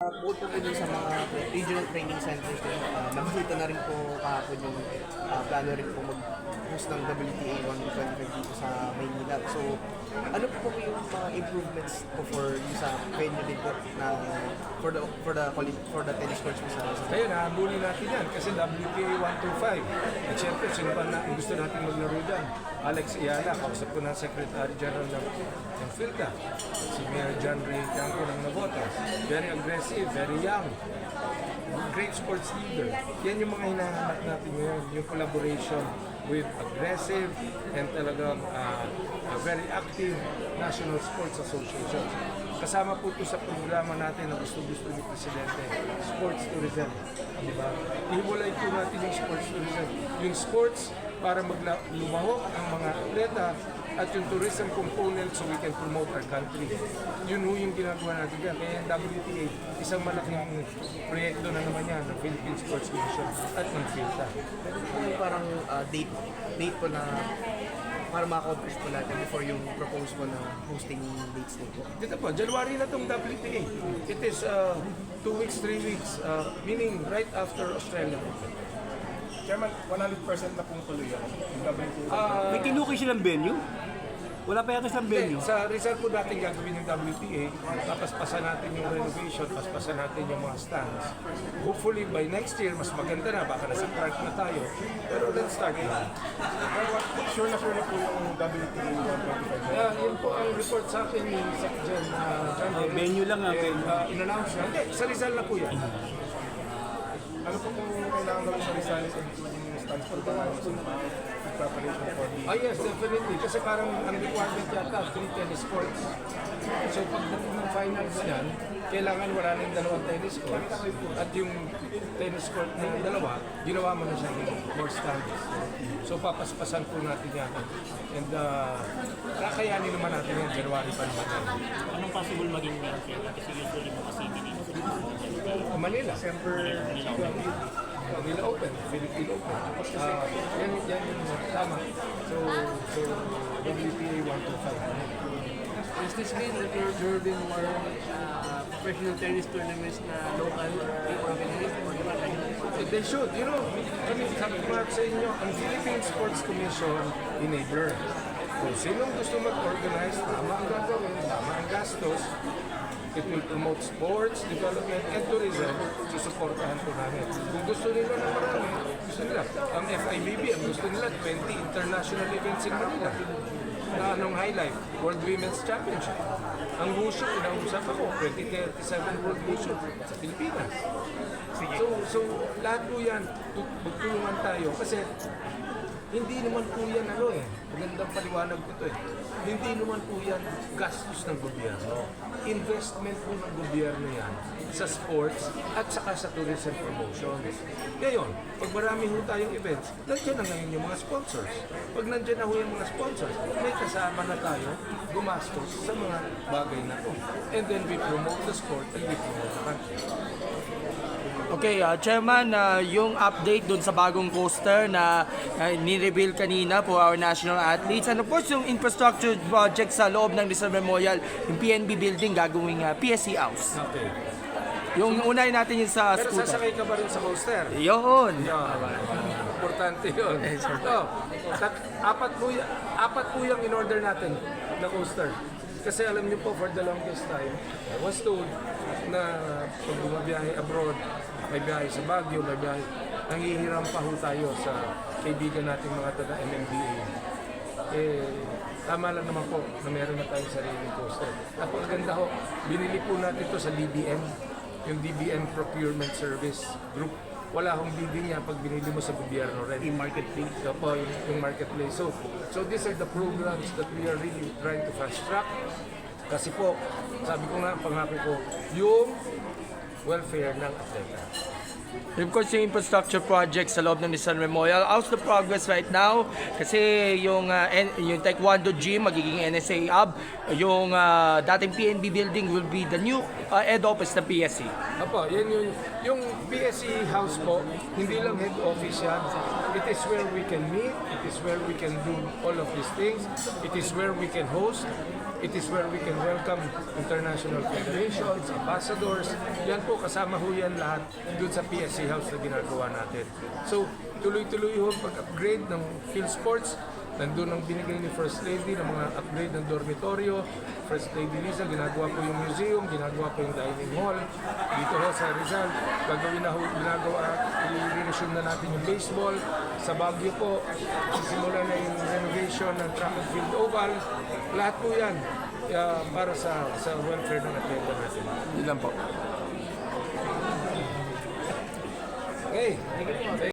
Bukod po dun sa mga regional training centers din, nakikita na rin po kahapon yung plano rin po mag-host ng WTA 125 dito sa Maynila. So, ano po yung mga improvements po for yung sa venue dito na for the tennis courts po sa Kaya nahabulin natin yan kasi WTA 125. At syempre, sino pa na gusto natin maglaro dyan? Alex Ayala, kausap ko ng Secretary General ng PhilCA. Si Mayor John Ray Canco ng Navotas. Very aggressive, very young. Great sports leader. Yan yung mga hinahanap natin ngayon, yung collaboration with aggressive and talagang very active National Sports Association. Kasama po ito sa programa natin na gusto-gusto ni Presidente, Sports Tourism. Diba? Ihiwalay po natin yung sports tourism. Yung sports para lumahok ang mga atleta at yung tourism component so we can promote our country. Yun yung ginagawa natin dyan. Kaya yung WTA, isang malaking proyekto na naman yan ng Philippine Sports Commission at ng PhilCA. Pero po yung parang date po na para ma-accomplish po natin before yung propose po na hosting dates din po. Dito po, January na itong WTA. It is 2 weeks, 3 weeks, meaning right after Australia. Chairman, 100% na pong tuloy ako. Yung WTA. May tinukay silang venue? Wala pa yata silang venue? Sa Rizal po natin gagawin yung WTA, papaspasan natin yung renovation, paspasan natin yung mga stands. Hopefully by next year, mas maganda na, baka nasa park na tayo. Pero let's start na. Sure na po yung WTA 125. Kaya yun po ang report sa akin ni Secretary John Ray. Venue lang nga. In-announce na. Hindi, sa Rizal na po yan. Ano po kung kailangan gawin sa Rizal including stands for the preparation for the... Ah yes, definitely. Kasi parang ang requirement yata, 3 tennis courts. So pagdating ng finals yan, kailangan wala na yung dalawang tennis courts. At yung tennis court na dalawa, ginawa mo na siya more stands. So papaspasan po natin yan. And kakayanin naman natin yan, January pa naman yan. Anong possible maging length yan? Kasi usually mo kasi dito Manila. Manila Open, Philippine Open. Yan yung tama. So WTA 125. Is this mean that there will be more professional tennis tournaments na local organized or diba like They should, you know, sabi ko nga sa inyo, ang Philippine Sports Commission enabler. Kung sinong gusto mag-organize, tama ang gagawin, tama ang gastos, it will promote sports, development, and tourism, susuportahan po namin. Kung gusto nila ng marami, gusto nila. Ang FIVB, ang gusto nila, 20 international events in Manila. Na anong highlight? World Women's Championship. Ang Wushu, inausap ako, 2037 World Wushu sa Pilipinas. So lahat po yan, magtulungan tayo kasi hindi naman po yan magandang paliwanag ko ito Hindi naman po yan gastos ng gobyerno. Investment po ng gobyerno yan sa sports at saka sa tourism promotions. Ngayon, pag marami ho tayong events, nandiyan na ngayon yung mga sponsors. Pag nandiyan na ho yung mga sponsors, may kasama na tayo gumastos sa mga bagay na to. And then we promote the sport and we promote the country. Okay, Chairman, yung update dun sa bagong coaster na ni-reveal kanina for our national athletes. And of course, yung infrastructure project sa loob ng Rizal Memorial, yung PNB building, gagawing PSC House. Okay. Yung unahin natin yung sa Pero scooter. sasakay ka ba rin sa coaster? Yun. Importante yun. Apat po yung in-order natin na coaster. Kasi alam niyo po, for the longest time, I was told na pag bumabiyahe abroad, may biyahe sa Baguio, may biyahe, nangihiram pa ho tayo sa kaibigan nating mga taga-MMDA. Tama lang naman po na meron na tayong sariling coaster. Napakaganda ho, binili po natin ito sa DBM, yung DBM Procurement Service Group. Wala akong bidding niya pag binili mo sa gobyerno rin. yung marketplace? Po, yung marketplace. So these are the programs that we are really trying to fast track. Kasi po, sabi ko nga, pangako ko, yung welfare ng atleta. And of course, yung infrastructure project sa loob ng Rizal Memorial. How's the progress right now? Kasi yung Taekwondo gym, magiging NSA hub. Yung dating PNB building will be the new head office ng PSC. Apo, yan yung PSC house po, hindi lang head office yan. It is where we can meet, it is where we can do all of these things, it is where we can host It is where we can welcome international federations, ambassadors. Yan po, kasama ho yan lahat dun sa PSC House na ginagawa natin. So, tuloy-tuloy ho pag-upgrade ng PhilSports. Nandun ang binigay ni First Lady ng mga upgrade ng dormitoryo. First Lady Liza, ginagawa po yung museum, ginagawa po yung dining hall. Dito ho sa Rizal, gagawin na ho, i-resume na natin yung baseball. Sa Baguio po, sisimula na yung renovation ng track and field oval. Lahat po yan para sa welfare ng atleta natin. Yun lang po. Okay.